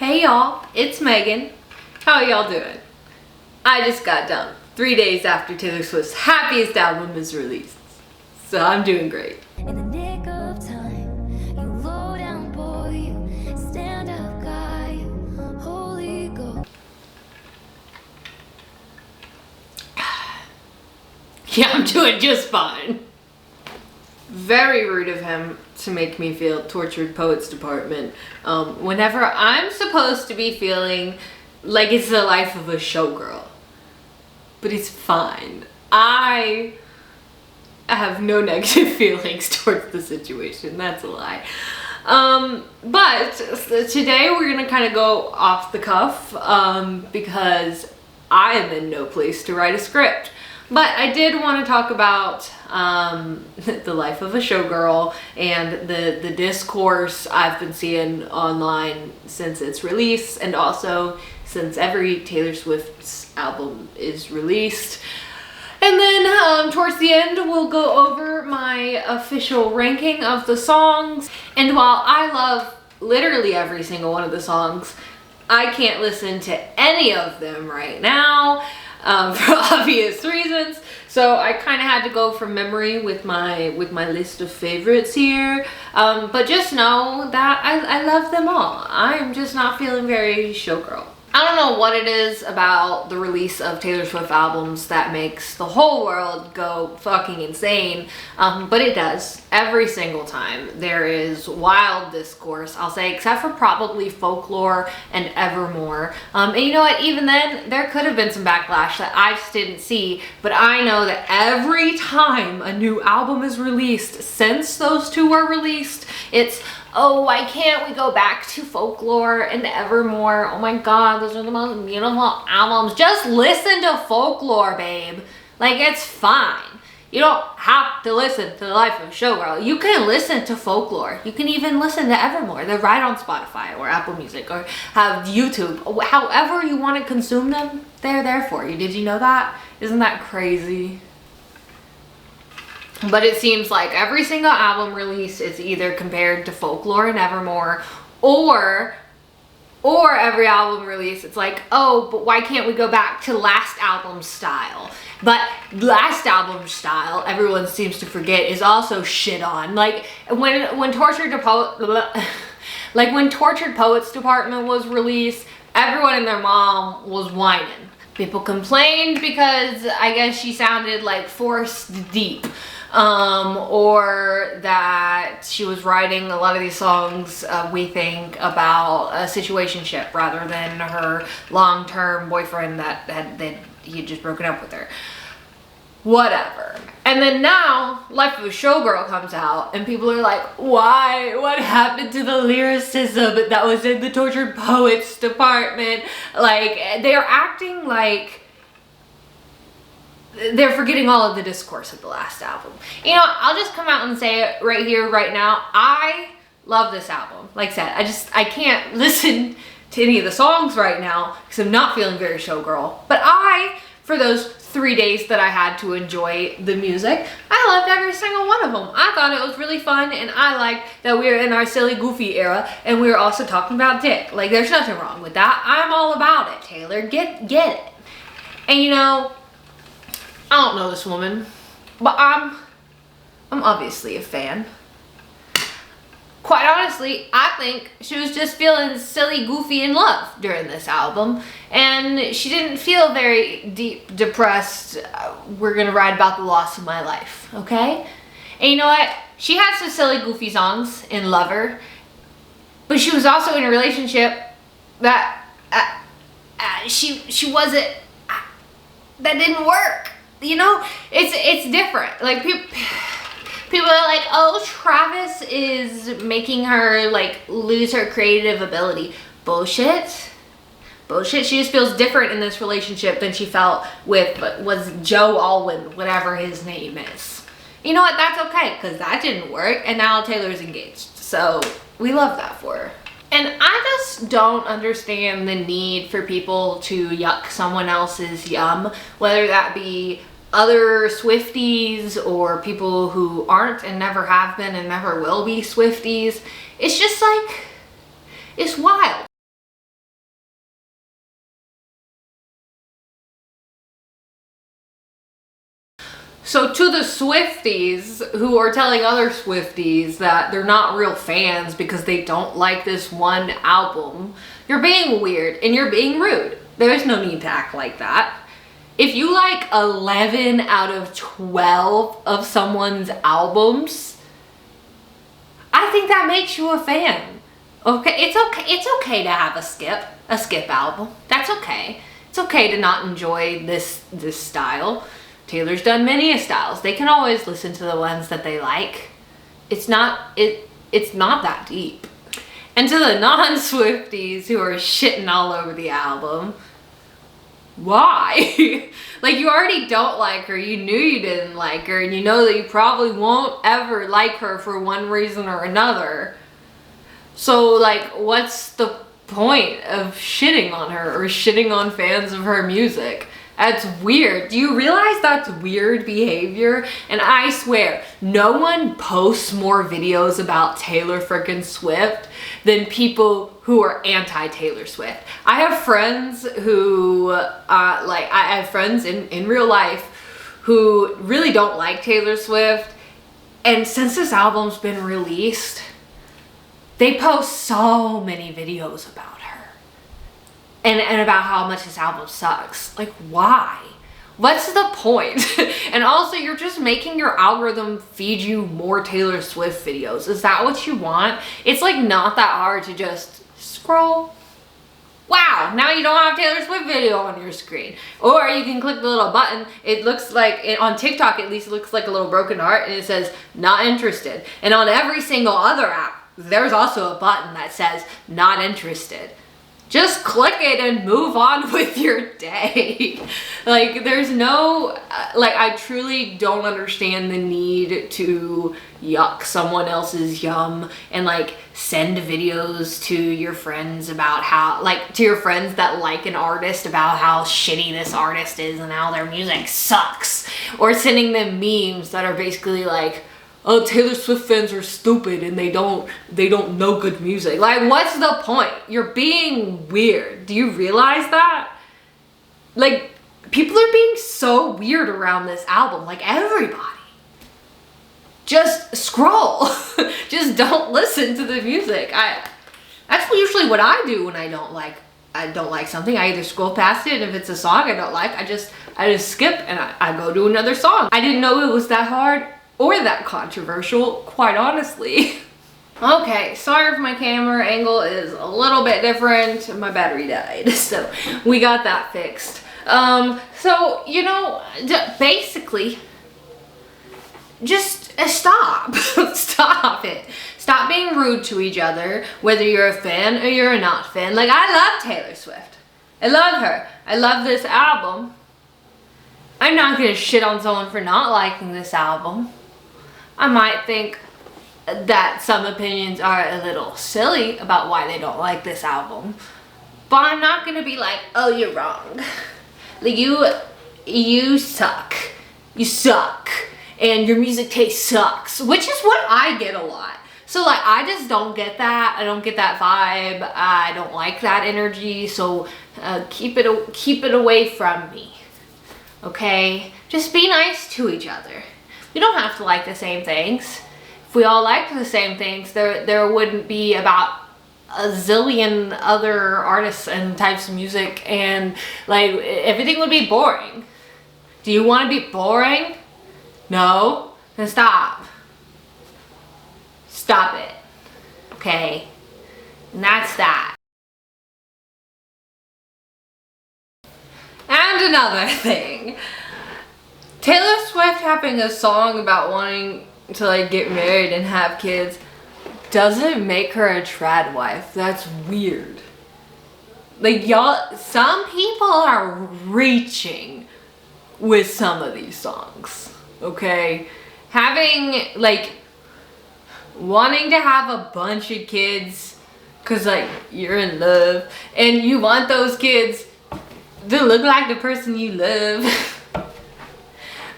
Hey y'all, it's Megan. How y'all doing? I just got done 3 days after Taylor Swift's happiest album is released, so I'm doing great. In the nick of time, you low down boy, you stand up guy, you holy ghost. Yeah, I'm doing just fine. Very rude of him to make me feel tortured poets department whenever I'm supposed to be feeling like it's the life of a showgirl. But it's fine. I have no negative feelings towards the situation. That's a lie. But today we're gonna kind of go off the cuff because I am in no place to write a script. But I did want to talk about the life of a showgirl and the discourse I've been seeing online since its release, and also since every Taylor Swift's album is released. And then towards the end, we'll go over my official ranking of the songs. And while I love literally every single one of the songs, I can't listen to any of them right now. For obvious reasons, so I kind of had to go from memory with my list of favorites here. But just know that I love them all. I'm just not feeling very showgirl. I don't know what it is about the release of Taylor Swift albums that makes the whole world go fucking insane, but it does. Every single time there is wild discourse, I'll say, except for probably Folklore and Evermore. And you know what, even then, there could have been some backlash that I just didn't see, but I know that every time a new album is released, since those two were released, it's, oh, why can't we go back to Folklore and Evermore? Oh my god, those are the most beautiful albums. Just listen to Folklore, babe. Like, it's fine. You don't have to listen to The Life of a Showgirl. You can listen to Folklore. You can even listen to Evermore. They're right on Spotify or Apple Music or have YouTube. However you want to consume them, they're there for you. Did you know that? Isn't that crazy? But it seems like every single album release is either compared to Folklore and Evermore, or every album release it's like, oh, but why can't we go back to last album's style? But last album's style, everyone seems to forget, is also shit on. Like when Tortured Poets Department was released, everyone and their mom was whining. People complained because I guess she sounded like forced deep. Or that she was writing a lot of these songs, we think, about a situationship rather than her long-term boyfriend that he had just broken up with her. Whatever. And then now, Life of a Showgirl comes out, and people are like, why? What happened to the lyricism that was in the Tortured Poets Department? Like, they're acting like they're forgetting all of the discourse of the last album. You know, I'll just come out and say it right here, right now. I love this album. Like I said, I can't listen to any of the songs right now because I'm not feeling very showgirl. But for those 3 days that I had to enjoy the music, I loved every single one of them. I thought it was really fun, and I liked that we were in our silly, goofy era, and we were also talking about dick. Like, there's nothing wrong with that. I'm all about it, Taylor. Get it. And you know, I don't know this woman, but I'm obviously a fan. Quite honestly, I think she was just feeling silly, goofy in love during this album, and she didn't feel very deep, depressed, we're gonna write about the loss of my life, okay? And you know what? She had some silly, goofy songs in Lover, but she was also in a relationship that she wasn't, that didn't work. You know, it's different. Like, people are like, oh, Travis is making her like lose her creative ability. Bullshit. She just feels different in this relationship than she felt with was Joe Alwyn, whatever his name is. You know what? That's okay, because that didn't work, and now Taylor's engaged. So we love that for her. And I just don't understand the need for people to yuck someone else's yum, whether that be other Swifties or people who aren't and never have been and never will be Swifties. It's just like, it's wild. So to the Swifties who are telling other Swifties that they're not real fans because they don't like this one album, you're being weird and you're being rude. There's no need to act like that. If you like 11 out of 12 of someone's albums, I think that makes you a fan. Okay, it's okay to have a skip album. That's okay. It's okay to not enjoy this style. Taylor's done many styles. They can always listen to the ones that they like. It's not that deep. And to the non-Swifties who are shitting all over the album, why? Like, you already don't like her, you knew you didn't like her, and you know that you probably won't ever like her for one reason or another. So, like, what's the point of shitting on her or shitting on fans of her music? That's weird. Do you realize that's weird behavior? And I swear, no one posts more videos about Taylor frickin' Swift than people who are anti-Taylor Swift. I have friends who, I have friends in real life who really don't like Taylor Swift. And since this album's been released, they post so many videos about her. And about how much this album sucks. Like, why? What's the point? And also, you're just making your algorithm feed you more Taylor Swift videos. Is that what you want? It's like not that hard to just scroll. Wow, now you don't have Taylor Swift video on your screen. Or you can click the little button. It looks like, on TikTok at least, it looks like a little broken heart and it says, not interested. And on every single other app, there's also a button that says, not interested. Just click it and move on with your day. Like, there's no, I truly don't understand the need to yuck someone else's yum and, like, send videos to your friends about how, to your friends that like an artist about how shitty this artist is and how their music sucks. Or sending them memes that are basically like, oh, Taylor Swift fans are stupid and they don't know good music. Like, what's the point? You're being weird. Do you realize that? Like, people are being so weird around this album. Like, everybody. Just scroll. Just don't listen to the music. That's usually what I do when I don't like something. I either scroll past it, and if it's a song I don't like, I just skip and I go to another song. I didn't know it was that hard or that controversial, quite honestly. Okay, sorry if my camera angle is a little bit different. My battery died, so we got that fixed. So, you know, basically, just stop. Stop it. Stop being rude to each other, whether you're a fan or you're a not fan. Like, I love Taylor Swift. I love her. I love this album. I'm not gonna shit on someone for not liking this album. I might think that some opinions are a little silly about why they don't like this album, but I'm not gonna be like, oh, you're wrong. Like, you suck. You suck. And your music taste sucks, which is what I get a lot. So, like, I just don't get that. I don't get that vibe. I don't like that energy. So keep it away from me. Okay? Just be nice to each other. You don't have to like the same things. If we all liked the same things, there wouldn't be about a zillion other artists and types of music, and, like, everything would be boring. Do you want to be boring? No? Then stop. Stop it. Okay? And that's that. And another thing. Taylor Swift having a song about wanting to, like, get married and have kids doesn't make her a trad wife. That's weird. Like, y'all, some people are reaching with some of these songs, okay? Having, like, wanting to have a bunch of kids because, like, you're in love and you want those kids to look like the person you love.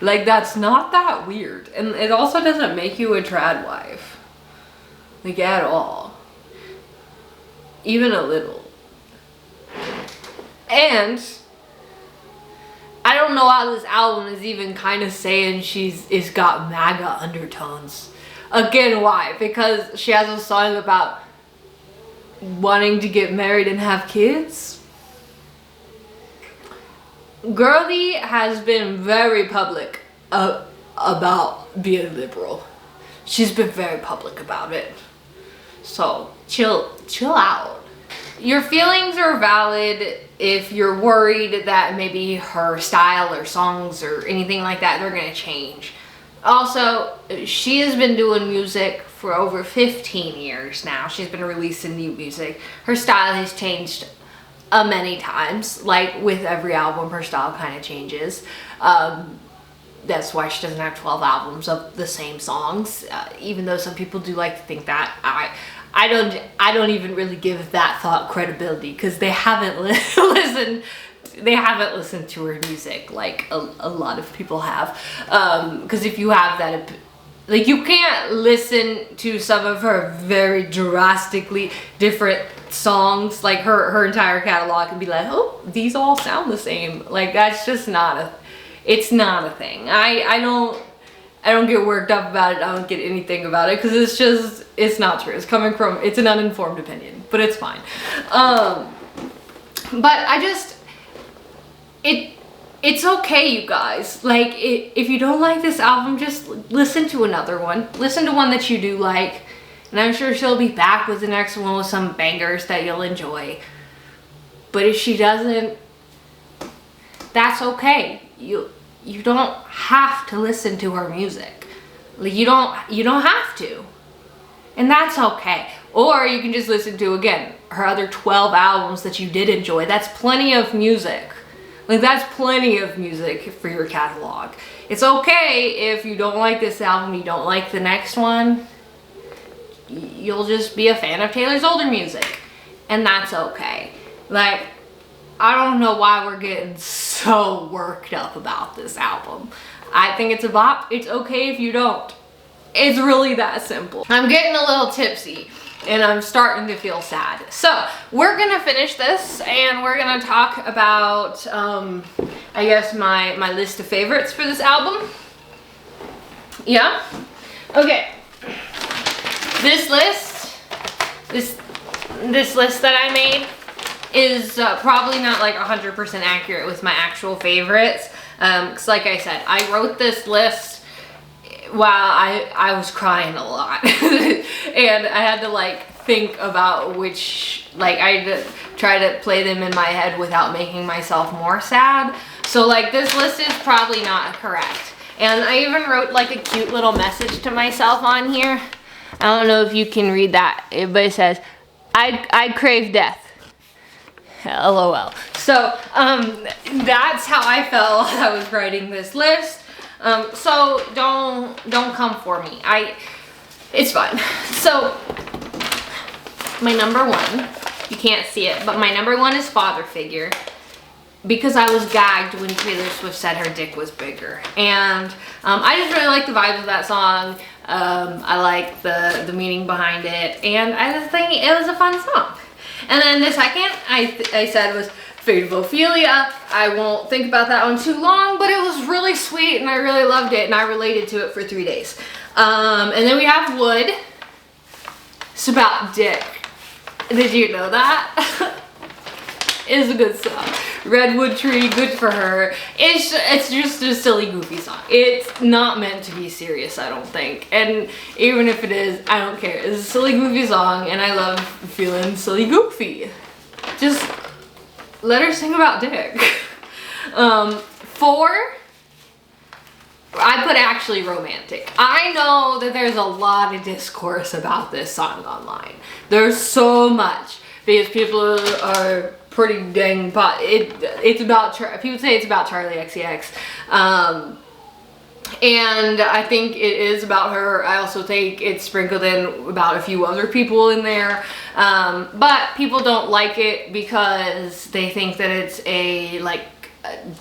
Like, that's not that weird. And it also doesn't make you a trad wife. Like, at all. Even a little. And I don't know how this album is even kind of saying it's got MAGA undertones. Again, why? Because she has a song about wanting to get married and have kids. Girlie has been very public about being liberal. She's been very public about it. So chill out. Your feelings are valid if you're worried that maybe her style or songs or anything like that, they're gonna change. Also, she has been doing music for over 15 years now. She's been releasing new music. Her style has changed many times. Like with every album, her style kind of changes. That's why she doesn't have 12 albums of the same songs, even though some people do like to think that. I don't even really give that thought credibility, because they haven't listened to her music like a lot of people have. Because if you have that, like, you can't listen to some of her very drastically different songs, like her entire catalog, and be like, oh, these all sound the same. Like, that's just it's not a thing. I don't get worked up about it. I don't get anything about it, because it's not true. It's an uninformed opinion, but it's fine. But it's okay, you guys. Like, if you don't like this album, just listen to another one. Listen to one that you do like, and I'm sure she'll be back with the next one with some bangers that you'll enjoy. But if she doesn't, that's okay. You don't have to listen to her music. Like, you don't have to. And that's okay. Or you can just listen to, again, her other 12 albums that you did enjoy. That's plenty of music. Like, that's plenty of music for your catalog. It's okay if you don't like this album, you don't like the next one. You'll just be a fan of Taylor's older music. And that's okay. Like, I don't know why we're getting so worked up about this album. I think it's a bop. It's okay if you don't. It's really that simple. I'm getting a little tipsy and I'm starting to feel sad. So we're gonna finish this and we're gonna talk about, I guess, my list of favorites for this album. Yeah? Okay. This list that I made is probably not like 100% accurate with my actual favorites. Because like I said, I wrote this list while I was crying a lot. And I had to like think about which, like, I had to try to play them in my head without making myself more sad. So like, this list is probably not correct. And I even wrote like a cute little message to myself on here. I don't know if you can read that, but it says, I crave death. LOL. So that's how I felt while I was writing this list. So don't come for me. It's fine. So my number one, you can't see it, but my number one is Father Figure, because I was gagged when Taylor Swift said her dick was bigger. And I just really like the vibes of that song. I like the meaning behind it, and I just think it was a fun song. And then the second I said was Fate of Ophelia. I won't think about that one too long, but it was really sweet and I really loved it and I related to it for 3 days. And then we have Wood. It's about dick. Did you know that? It's a good song. Redwood Tree, good for her. It's just a silly, goofy song. It's not meant to be serious, I don't think. And even if it is, I don't care. It's a silly, goofy song, and I love feeling silly, goofy. Just let her sing about dick. 4, I put actually romantic. I know that there's a lot of discourse about this song online. There's so much, because people are pretty dang it's about, people say it's about Charlie XCX, and I think it is about her. I also think it's sprinkled in about a few other people in there, but people don't like it because they think that it's a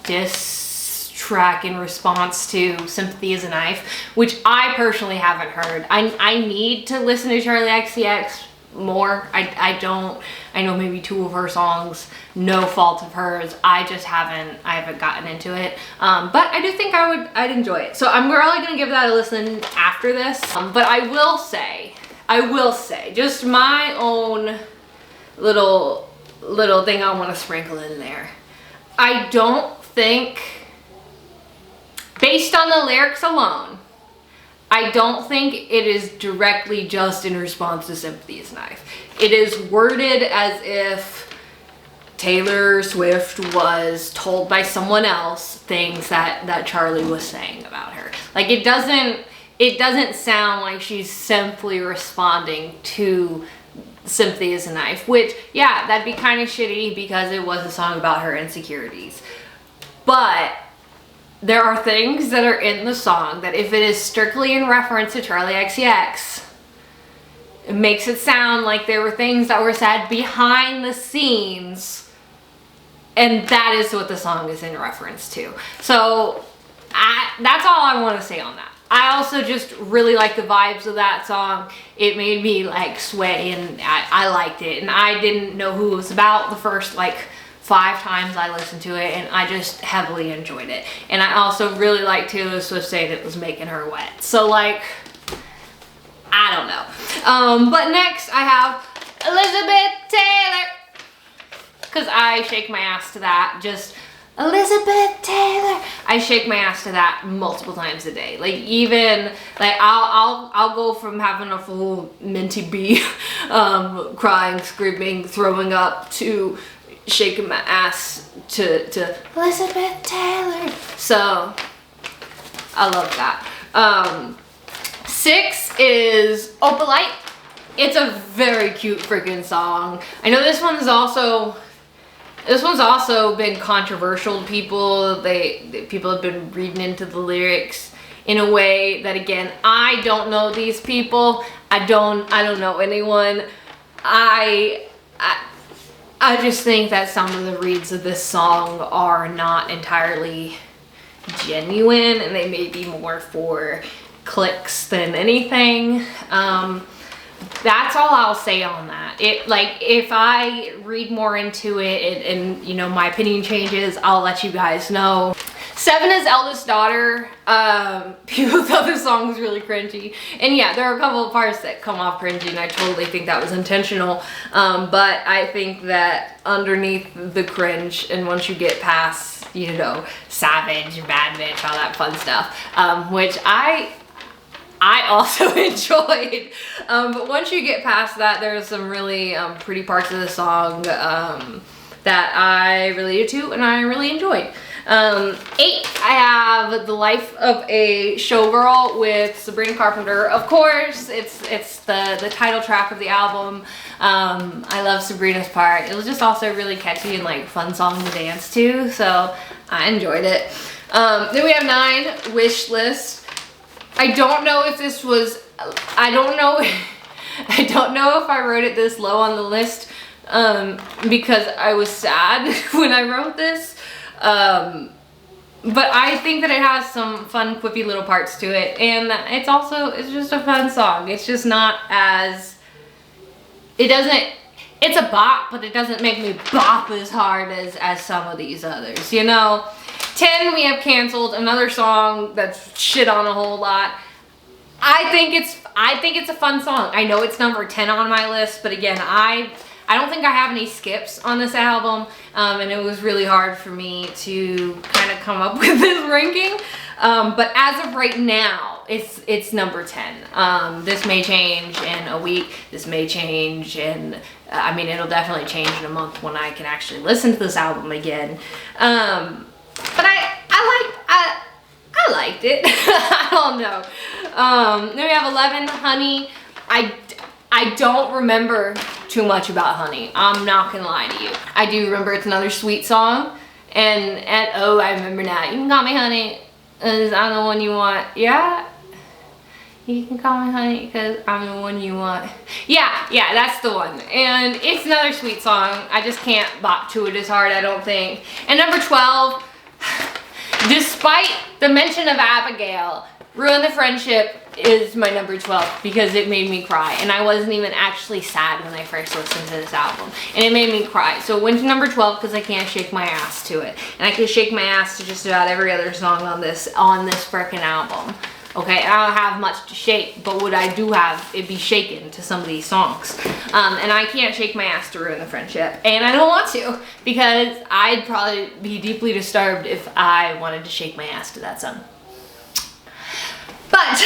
diss track in response to Sympathy is a Knife, which I personally haven't heard. I need to listen to Charlie XCX more. I know maybe 2 of her songs, no fault of hers. I haven't gotten into it. But I do think I'd enjoy it. So I'm really gonna give that a listen after this. But I will say, just my own little thing I want to sprinkle in there. I don't think, based on the lyrics alone, I don't think it is directly just in response to Sympathy's Knife. It is worded as if Taylor Swift was told by someone else things that Charlie was saying about her. Like, it doesn't sound like she's simply responding to Sympathy is a Knife, which, yeah, that'd be kind of shitty because it was a song about her insecurities. But there are things that are in the song that, if it is strictly in reference to Charlie XCX, it makes it sound like there were things that were said behind the scenes, and that is what the song is in reference to. So that's all I want to say on that. I also just really like the vibes of that song. It made me like sway, and I liked it, and I didn't know who it was about the first like 5 times I listened to it, and I just heavily enjoyed it. And I also really liked Taylor Swift saying it was making her wet. So like, I don't know. But next I have Elizabeth Taylor, because I shake my ass to that. Just Elizabeth Taylor. I shake my ass to that multiple times a day. Like, even like I'll go from having a full minty bee, crying, screaming, throwing up, to shaking my ass to Elizabeth Taylor. So I love that. 6 is Opalite. It's a very cute freaking song. I know this one's also been controversial to people. People have been reading into the lyrics in a way that, again, I don't know these people. I don't know anyone. I just think that some of the reads of this song are not entirely genuine, and they may be more for clicks than anything. That's all I'll say on that. If I read more into it and you know, my opinion changes, I'll let you guys know. 7 is Eldest Daughter. People thought this song was really cringy. And yeah, there are a couple of parts that come off cringy, and I totally think that was intentional. But I think that underneath the cringe, and once you get past, you know, savage, bad bitch, all that fun stuff, which I also enjoyed. But once you get past that, there's some really pretty parts of the song that I related to and I really enjoyed. 8, I have The Life of a Showgirl with Sabrina Carpenter. Of course, it's the title track of the album. I love Sabrina's part. It was just also really catchy and like fun song to dance to, so I enjoyed it. Then we have 9, Wish List. I don't know if this was, I don't know if I wrote it this low on the list because I was sad when I wrote this. But I think that it has some fun, quippy little parts to it, and it's just a fun song. It's just not as, it's a bop, but it doesn't make me bop as hard as some of these others, you know? 10, we have Canceled, another song that's shit on a whole lot. I think it's a fun song. I know it's number 10 on my list, but again, I don't think I have any skips on this album, and it was really hard for me to kind of come up with this ranking. But as of right now, it's number 10. This may change in a week. This may change in, I mean, it'll definitely change in a month when I can actually listen to this album again. But I liked it. I don't know. Then we have 11, Honey. I don't remember too much about Honey. I'm not gonna lie to you. I do remember it's another sweet song. And oh, I remember now. You can call me Honey, 'cause I'm the one you want. Yeah? You can call me Honey, because I'm the one you want. Yeah, that's the one. And it's another sweet song. I just can't bop to it as hard, I don't think. And number 12, despite the mention of Abigail, Ruin the Friendship, is my number 12 because it made me cry, and I wasn't even actually sad when I first listened to this album, and it made me cry. So it went to number 12 because I can't shake my ass to it, and I can shake my ass to just about every other song on this frickin' album. Okay, I don't have much to shake, but what I do have, it'd be shaken to some of these songs. And I can't shake my ass to Ruin the Friendship, and I don't want to, because I'd probably be deeply disturbed if I wanted to shake my ass to that song. But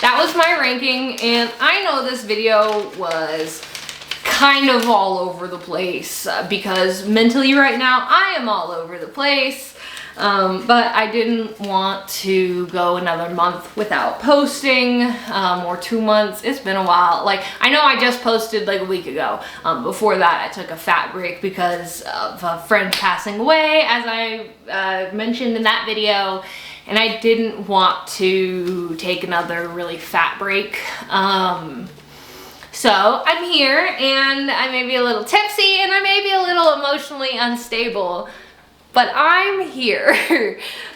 that was my ranking, and I know this video was kind of all over the place because mentally right now I am all over the place. But I didn't want to go another month without posting, or 2 months. It's been a while. Like, I know I just posted like a week ago. Before that, I took a fat break because of a friend passing away, as I mentioned in that video, and I didn't want to take another really fat break. So I'm here, and I may be a little tipsy, and I may be a little emotionally unstable, but I'm here.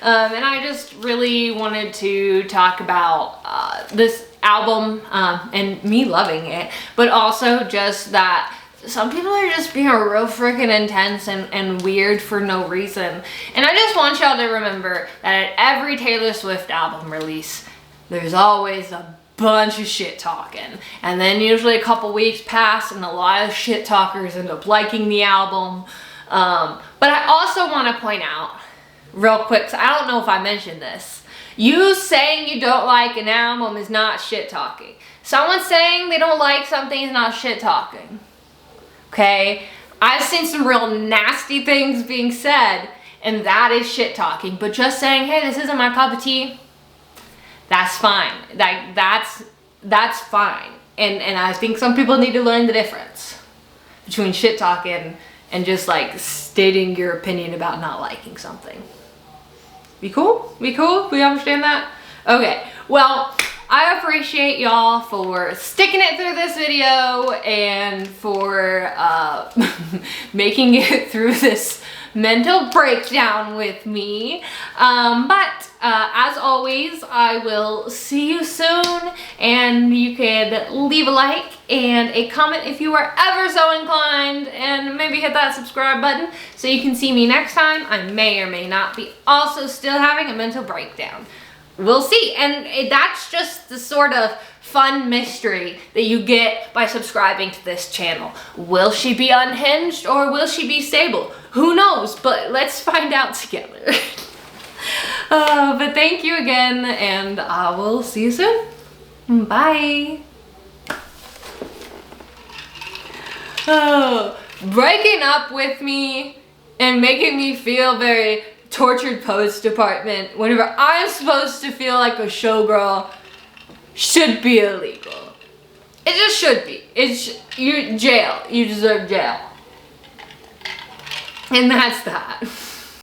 And I just really wanted to talk about this album and me loving it, but also just that some people are just being real freaking intense and weird for no reason. And I just want y'all to remember that at every Taylor Swift album release, there's always a bunch of shit talking, and then usually a couple weeks pass and a lot of shit talkers end up liking the album. But I also want to point out real quick, so I don't know if I mentioned this, you saying you don't like an album is not shit talking. Someone saying they don't like something is not shit talking. Okay, I've seen some real nasty things being said, and that is shit talking. But just saying, hey, this isn't my cup of tea, that's fine. That's fine. And I think some people need to learn the difference between shit talking and just like stating your opinion about not liking something. We cool? We cool? We understand that? Okay, well, I appreciate y'all for sticking it through this video and for making it through this mental breakdown with me. But as always, I will see you soon, and you could leave a like and a comment if you are ever so inclined, and maybe hit that subscribe button so you can see me next time. I may or may not be also still having a mental breakdown. We'll see. And that's just the sort of fun mystery that you get by subscribing to this channel. Will she be unhinged or will she be stable? Who knows? But let's find out together. But thank you again, and I will see you soon. Bye. Breaking up with me and making me feel very tortured post department whenever I'm supposed to feel like a showgirl should be illegal. It just should be. You're jail. You deserve jail. And that's that.